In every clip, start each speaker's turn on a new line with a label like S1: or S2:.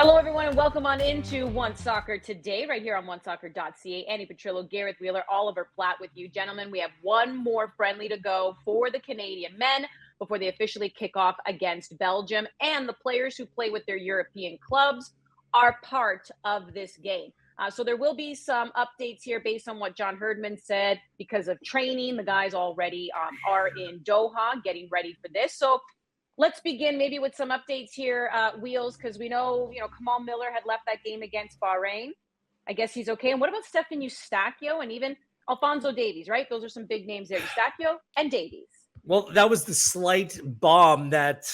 S1: Hello, everyone, and welcome on into One Soccer Today, right here on onesoccer.ca. Annie Petrillo, Gareth Wheeler, Oliver Platt with you. Gentlemen, we have one more friendly to go for the Canadian men before they officially kick off against Belgium. And the players who play with their European clubs are part of this game. So there will be some updates here based on what John Herdman said because of training. The guys already are in Doha getting ready for this. So let's begin maybe with some updates here, Wheels, because we know, Kamal Miller had left that game against Bahrain. I guess he's okay. And what about Stefan Eustachio and even Alphonso Davies, right? Those are some big names there, Eustachio and Davies.
S2: Well, that was the slight bomb that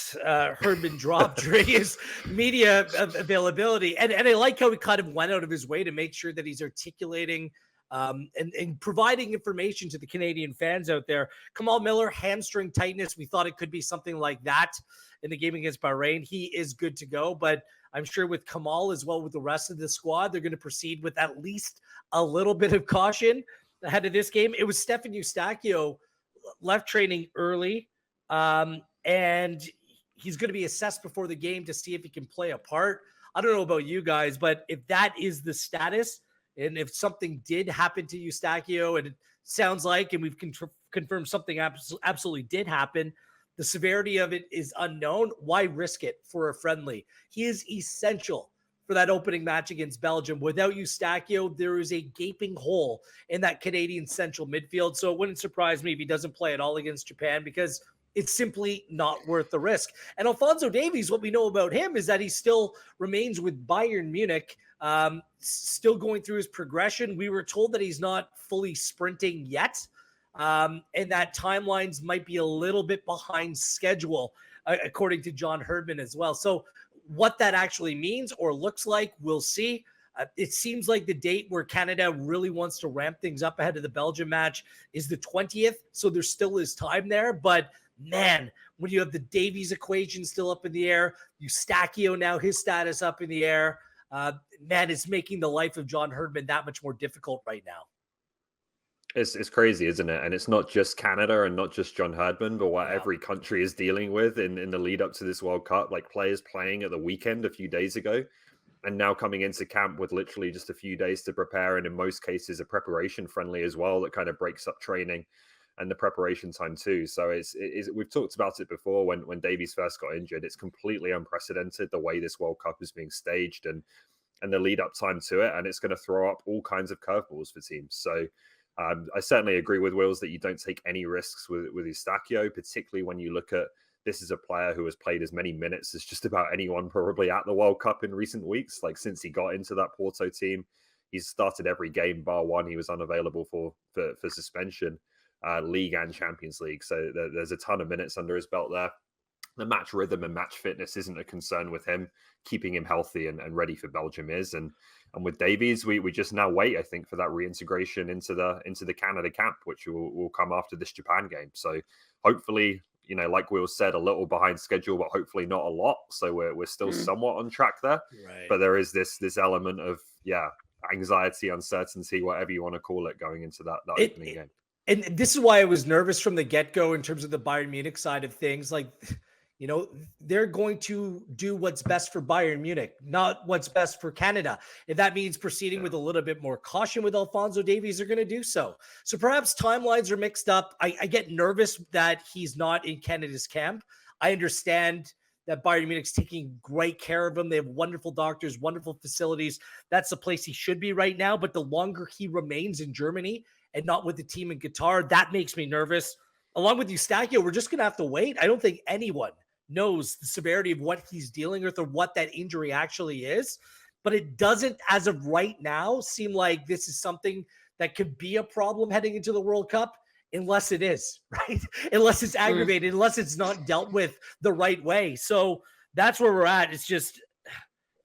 S2: Herdman dropped during his media availability. And I like how he kind of went out of his way to make sure that he's articulating and providing information to the Canadian fans out there. Kamal Miller, hamstring tightness. We thought it could be something like that in the game against Bahrain. He is good to go, but I'm sure with Kamal as well with the rest of the squad, they're going to proceed with at least a little bit of caution ahead of this game. It was Stefan Eustachio left training early, and he's going to be assessed before the game to see if he can play a part. I don't know about you guys, but if that is the status, and if something did happen to Eustachio, and it sounds like, and we've confirmed something absolutely did happen, the severity of it is unknown. Why risk it for a friendly? He is essential for that opening match against Belgium. Without Eustachio, there is a gaping hole in that Canadian central midfield. So it wouldn't surprise me if he doesn't play at all against Japan because it's simply not worth the risk. And Alphonso Davies, what we know about him is that he still remains with Bayern Munich, still going through his progression. We were told that he's not fully sprinting yet, and that timelines might be a little bit behind schedule, according to John Herdman as well. So what that actually means or looks like, we'll see. It seems like the date where Canada really wants to ramp things up ahead of the Belgium match is the 20th. So there still is time there. But man, when you have the Davies equation still up in the air, Eustachio now his status up in the air, man, it's making the life of John Herdman that much more difficult right now.
S3: It's crazy, isn't it? And it's not just Canada and not just John Herdman, but what every country is dealing with in the lead up to this World Cup. Like players playing at the weekend a few days ago and now coming into camp with literally just a few days to prepare. And in most cases, a preparation friendly as well that kind of breaks up training and the preparation time too. So we've talked about it before when Davies first got injured. It's completely unprecedented the way this World Cup is being staged and the lead up time to it. And it's going to throw up all kinds of curveballs for teams. So I certainly agree with Wills that you don't take any risks with Eustachio, particularly when you look at this is a player who has played as many minutes as just about anyone probably at the World Cup in recent weeks. Like since he got into that Porto team, he's started every game bar one. He was unavailable for suspension, League and Champions League. So there's a ton of minutes under his belt there. The match rhythm and match fitness isn't a concern with him. Keeping him healthy and ready for Belgium is. And with Davies, we just now wait, I think, for that reintegration into the Canada camp, which will come after this Japan game. So hopefully, like Will said, a little behind schedule, but hopefully not a lot. So we're still somewhat on track there.
S2: Right.
S3: But there is this element of anxiety, uncertainty, whatever you want to call it, going into that opening game.
S2: And this is why I was nervous from the get-go in terms of the Bayern Munich side of things. Like, they're going to do what's best for Bayern Munich, not what's best for Canada. If that means proceeding with a little bit more caution with Alphonso Davies, they're going to do so. So perhaps timelines are mixed up. I get nervous that he's not in Canada's camp. I understand that Bayern Munich's taking great care of him. They have wonderful doctors, wonderful facilities. That's the place he should be right now. But the longer he remains in Germany and not with the team in Qatar, that makes me nervous. Along with Eustachio, we're just going to have to wait. I don't think anyone knows the severity of what he's dealing with or what that injury actually is. But it doesn't, as of right now, seem like this is something that could be a problem heading into the World Cup, unless it is, right? Unless it's aggravated, unless it's not dealt with the right way. So that's where we're at. It's just,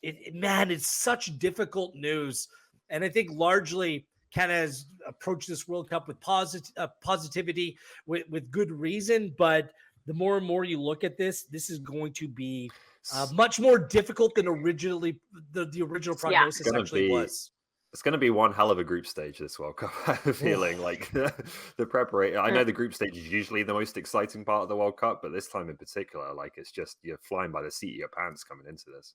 S2: it's such difficult news. And I think largely Canada has approached this World Cup with positivity, with good reason. But the more and more you look at this is going to be much more difficult than originally the original prognosis actually was.
S3: It's going to be one hell of a group stage this World Cup. I have a feeling like the preparation. I know the group stage is usually the most exciting part of the World Cup, but this time in particular, like it's just you're flying by the seat of your pants coming into this.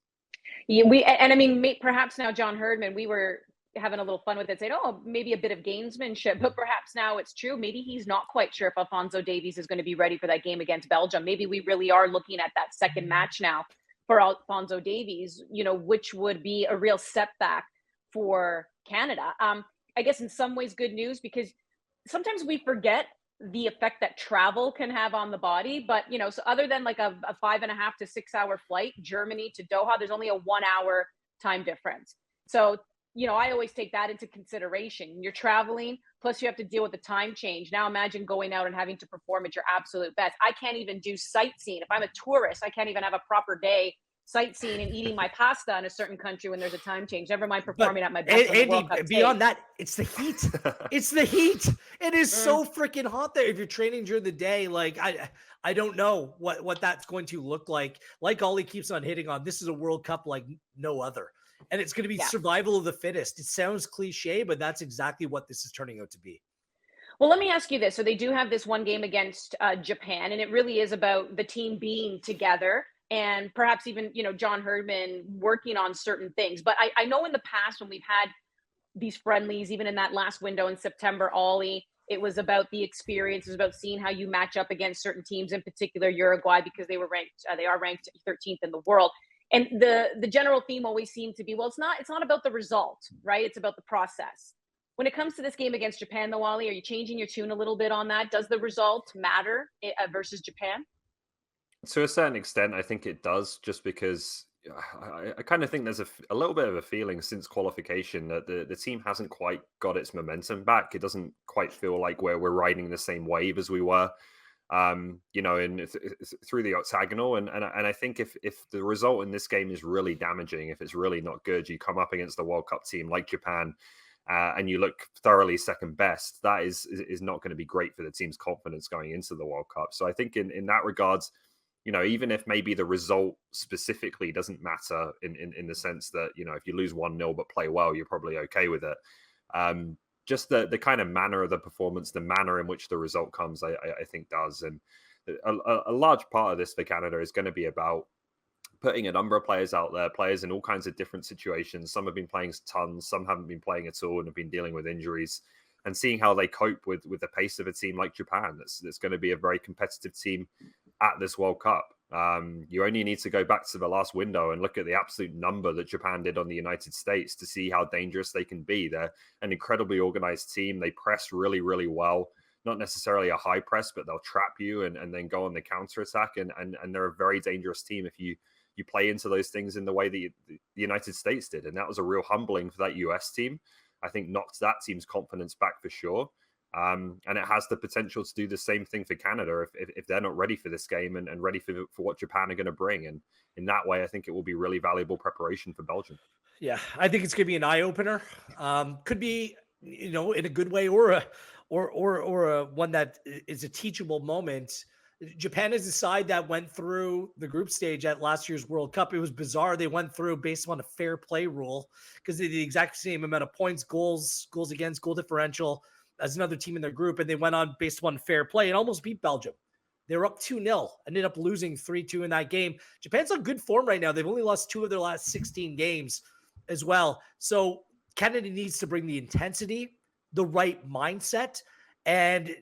S1: Yeah, and I mean, perhaps now John Herdman, we were having a little fun with it, saying, "Oh, maybe a bit of gamesmanship," but perhaps now it's true. Maybe he's not quite sure if Alfonso Davies is going to be ready for that game against Belgium. Maybe we really are looking at that second match now for Alfonso Davies, which would be a real setback for Canada. I guess in some ways, good news because sometimes we forget the effect that travel can have on the body. But so other than like a 5.5 to 6 hour flight, Germany to Doha, there's only a 1 hour time difference. So I always take that into consideration. You're traveling, plus you have to deal with the time change. Now imagine going out and having to perform at your absolute best. I can't even do sightseeing. If I'm a tourist, I can't even have a proper day sightseeing and eating my pasta in a certain country when there's a time change. Never mind performing at my best on the World Cup
S2: beyond
S1: stage.
S2: that, it's the heat. It's the heat. It is so freaking hot there. If you're training during the day, like I don't know what that's going to look like. Like Ollie keeps on hitting on, this is a World Cup like no other. And it's going to be survival of the fittest. It sounds cliche, but that's exactly what this is turning out to be.
S1: Well, let me ask you this. So they do have this one game against Japan, and it really is about the team being together and perhaps even, John Herdman working on certain things. But I know in the past when we've had these friendlies, even in that last window in September, Ollie, it was about the experience. It was about seeing how you match up against certain teams, in particular Uruguay, because they are ranked 13th in the world. And the general theme always seemed to be, well, it's not about the result, right? It's about the process. When it comes to this game against Japan, though, Ollie, are you changing your tune a little bit on that? Does the result matter versus Japan?
S3: To a certain extent, I think it does, just because I kind of think there's a little bit of a feeling since qualification that the team hasn't quite got its momentum back. It doesn't quite feel like we're riding the same wave as we were, through the octagonal. And I think if the result in this game is really damaging, if it's really not good, you come up against a World Cup team like Japan. And you look thoroughly second best, that is not going to be great for the team's confidence going into the World Cup. So I think in that regards, even if maybe the result specifically doesn't matter in the sense that, if you lose 1-0 but play well, you're probably okay with it. Just the kind of manner of the performance, the manner in which the result comes, I think does. And a large part of this for Canada is going to be about putting a number of players out there, players in all kinds of different situations. Some have been playing tons, some haven't been playing at all and have been dealing with injuries, and seeing how they cope with the pace of a team like Japan. That's going to be a very competitive team at this World Cup. You only need to go back to the last window and look at the absolute number that Japan did on the United States to see how dangerous they can be. They're an incredibly organized team. They press really, really well. Not necessarily a high press, but they'll trap you and then go on the counter attack. And they're a very dangerous team if you play into those things in the way that the United States did. And that was a real humbling for that US team. I think knocked that team's confidence back for sure. And it has the potential to do the same thing for Canada if they're not ready for this game and ready for what Japan are going to bring. And in that way, I think it will be really valuable preparation for Belgium.
S2: Yeah, I think it's going to be an eye opener. Could be, in a good way or a one that is a teachable moment. Japan is a side that went through the group stage at last year's World Cup. It was bizarre. They went through based on a fair play rule because they had the exact same amount of points, goals against, goal differential as another team in their group. And they went on based on fair play and almost beat Belgium. They were up 2-0, ended up losing 3-2 in that game. Japan's on good form right now. They've only lost 2 of their last 16 games as well. So Canada needs to bring the intensity, the right mindset, and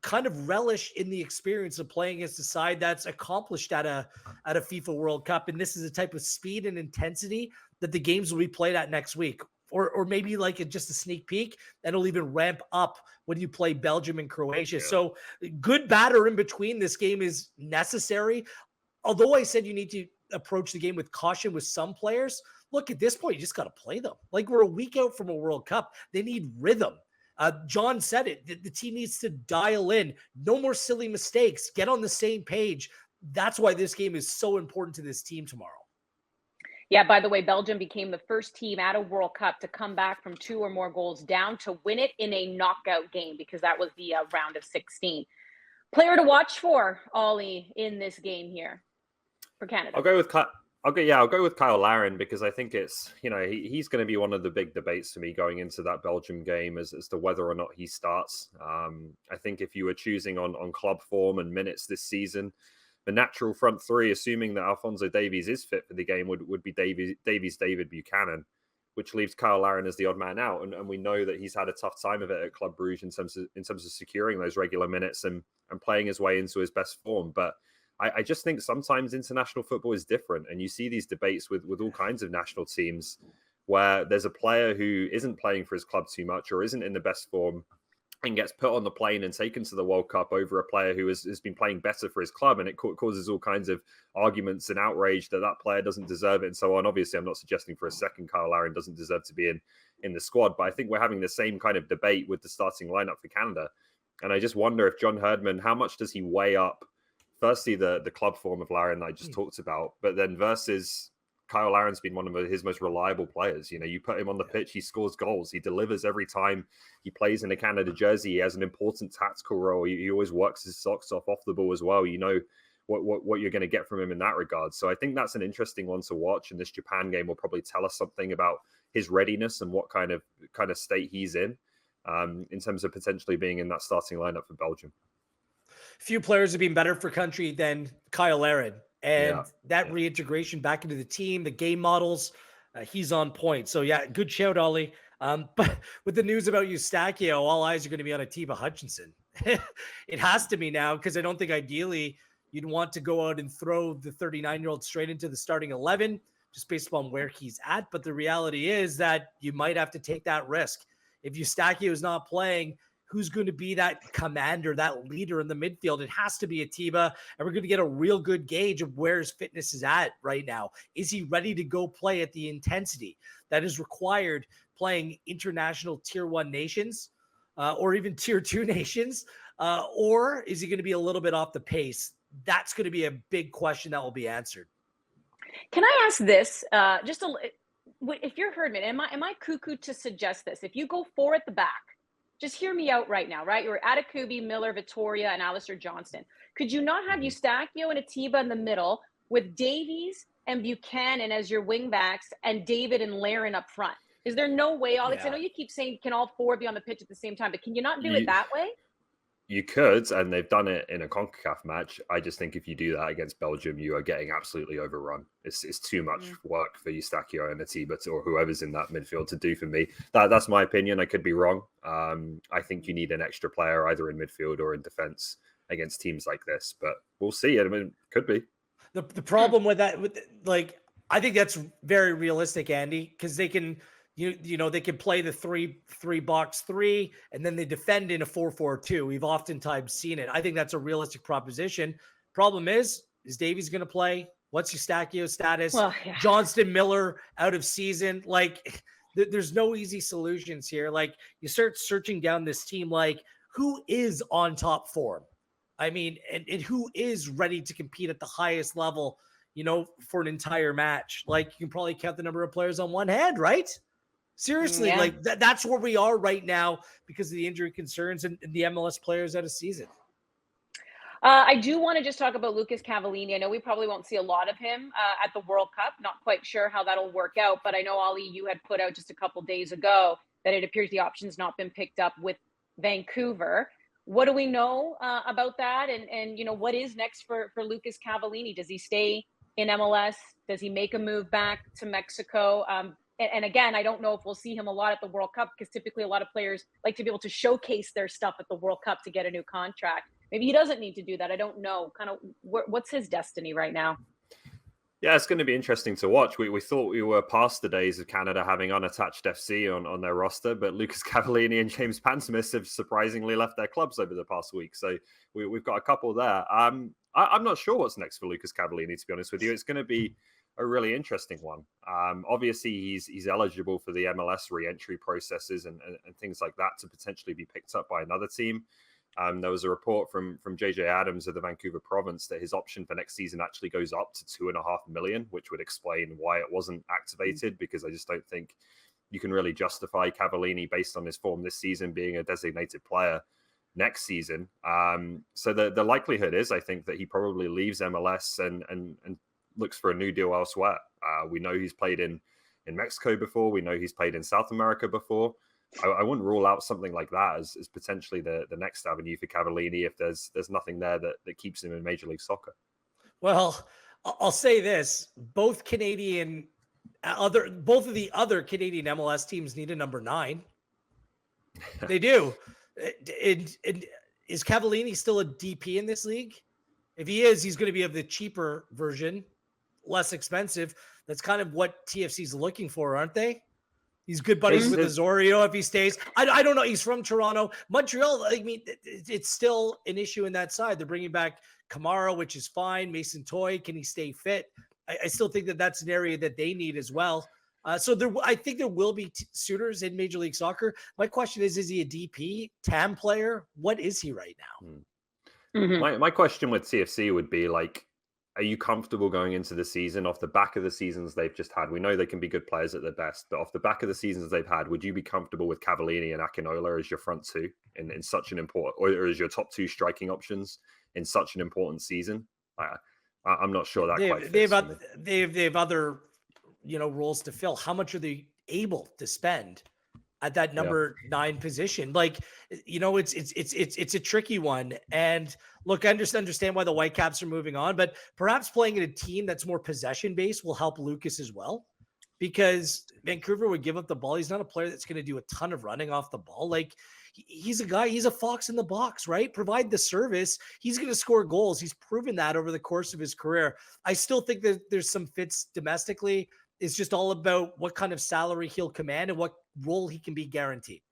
S2: kind of relish in the experience of playing against a side that's accomplished at a FIFA World Cup. And this is a type of speed and intensity that the games will be played at next week, or maybe like just a sneak peek, and it'll even ramp up when you play Belgium and Croatia. Yeah. So good, bad, or in between, this game is necessary. Although I said you need to approach the game with caution with some players, look, at this point, you just got to play them. Like, we're a week out from a World Cup. They need rhythm. John said it. The team needs to dial in. No more silly mistakes. Get on the same page. That's why this game is so important to this team tomorrow.
S1: Yeah, by the way, Belgium became the first team at a World Cup to come back from 2 or more goals down to win it in a knockout game, because that was the round of 16. Player to watch for, Ollie, in this game here for Canada.
S3: I'll go with Kyle Larin, because I think it's, he's going to be one of the big debates for me going into that Belgium game as to whether or not he starts. I think if you were choosing on club form and minutes this season, the natural front three, assuming that Alphonso Davies is fit for the game, would be Davies, David, Buchanan, which leaves Kyle Larin as the odd man out. And we know that he's had a tough time of it at Club Brugge in terms of securing those regular minutes and playing his way into his best form. But I just think sometimes international football is different. And you see these debates with all kinds of national teams where there's a player who isn't playing for his club too much or isn't in the best form and gets put on the plane and taken to the World Cup over a player who has been playing better for his club. And it causes all kinds of arguments and outrage that player doesn't deserve it and so on. Obviously, I'm not suggesting for a second Kyle Larin doesn't deserve to be in the squad, but I think we're having the same kind of debate with the starting lineup for Canada. And I just wonder if John Herdman, how much does he weigh up, firstly, the club form of Larin that I just talked about, but then versus Kyle Larin's been one of his most reliable players. You know, you put him on the pitch, he scores goals, he delivers every time he plays in a Canada jersey. He has an important tactical role. He always works his socks off the ball as well. You know what you're going to get from him in that regard. So I think that's an interesting one to watch. And this Japan game will probably tell us something about his readiness and what kind of state he's in terms of potentially being in that starting lineup for Belgium.
S2: Few players have been better for country than Kyle Larin. And that reintegration back into the team, the game models, he's on point. So, yeah, good shout, Ollie. But with the news about Eustachio, all eyes are going to be on Atiba Hutchinson. It has to be now because I don't think ideally you'd want to go out and throw the 39-year-old straight into the starting 11 just based upon where he's at. But the reality is that you might have to take that risk. If Eustachio is not playing, who's going to be that commander, that leader in the midfield? It has to be Atiba, and we're going to get a real good gauge of where his fitness is at right now. Is he ready to go play at the intensity that is required playing international tier 1 nations or even tier 2 nations? Or is he going to be a little bit off the pace? That's going to be a big question that will be answered.
S1: Can I ask this? If you're Herdman, am I cuckoo to suggest this? If you go 4 at the back, just hear me out right now, right? You're Atakubi, Miller, Vittoria, and Alistair Johnston. Could you not have Eustachio and Atiba in the middle with Davies and Buchanan as your wingbacks and David and Larin up front? Is there no way, Alex? I know you keep saying can all 4 be on the pitch at the same time, but can you not do it that way?
S3: You could, and they've done it in a CONCACAF match. I just think if you do that against Belgium, you are getting absolutely overrun. It's too much work for Eustachio and Atiba or whoever's in that midfield to do for me. That's my opinion. I could be wrong. I think you need an extra player either in midfield or in defense against teams like this, but we'll see. I mean, could be.
S2: The problem with that, I think that's very realistic, Andy, because they can. They can play the 3-3 and then they defend in a 4-4-2. We've oftentimes seen it. I think that's a realistic proposition. Problem is Davies going to play? What's Eustachio's status? Well, Johnston, Miller out of season. There's no easy solutions here. You start searching down this team, who is on top form? I mean, and who is ready to compete at the highest level, for an entire match? You can probably count the number of players on one hand, right? Seriously, that's where we are right now because of the injury concerns and the MLS players out of season.
S1: I do want to just talk about Lucas Cavallini. I know we probably won't see a lot of him at the World Cup. Not quite sure how that'll work out, but I know, Ollie, you had put out just a couple days ago that it appears the option's not been picked up with Vancouver. What do we know about that? And what is next for Lucas Cavallini? Does he stay in MLS? Does he make a move back to Mexico? And again, I don't know if we'll see him a lot at the World Cup because typically a lot of players like to be able to showcase their stuff at the World Cup to get a new contract. Maybe he doesn't need to do that. I don't know. Kind of what's his destiny right now?
S3: Yeah, it's going to be interesting to watch. We thought we were past the days of Canada having unattached FC on their roster, but Lucas Cavallini and James Pansmith have surprisingly left their clubs over the past week. So we've got a couple there. I'm not sure what's next for Lucas Cavallini, to be honest with you. It's going to be a really interesting one. Obviously, he's eligible for the MLS re-entry processes and things like that to potentially be picked up by another team. There was a report from JJ Adams of the Vancouver Province that his option for next season actually goes up to $2.5 million, which would explain why it wasn't activated, because I just don't think you can really justify Cavallini based on his form this season being a designated player next season. So the likelihood is, I think, that he probably leaves MLS and looks for a new deal elsewhere. We know he's played in Mexico before. We know he's played in South America before. I wouldn't rule out something like that as potentially the next avenue for Cavallini if there's nothing there that keeps him in Major League Soccer.
S2: Well, I'll say this: both of the other Canadian MLS teams need a number 9. They do. And is Cavallini still a DP in this league? If he is, he's going to be of the cheaper version, less expensive. That's kind of what TFC's looking for, aren't they? He's good buddies with Osorio if he stays. I don't know. He's from Toronto. Montreal, I mean, it's still an issue in that side. They're bringing back Kamara, which is fine. Mason Toy, can he stay fit? I still think that's an area that they need as well. I think there will be suitors in Major League Soccer. My question is he a DP, TAM player? What is he right now?
S3: Mm-hmm. My question with CFC would be like, are you comfortable going into the season off the back of the seasons they've just had? We know they can be good players at their best, but off the back of the seasons they've had, would you be comfortable with Cavallini and Akinola as your front two in such an important, or as your top 2 striking options in such an important season? I'm not sure that quite fits.
S2: They have other, roles to fill. How much are they able to spend at that number 9 position? Like, it's a tricky one. And look, I understand why the Whitecaps are moving on, but perhaps playing in a team that's more possession based will help Lucas as well, because Vancouver would give up the ball. He's not a player that's going to do a ton of running off the ball. Like, he's a fox in the box, right? Provide the service. He's going to score goals. He's proven that over the course of his career. I still think that there's some fits domestically. It's just all about what kind of salary he'll command and what role he can be guaranteed.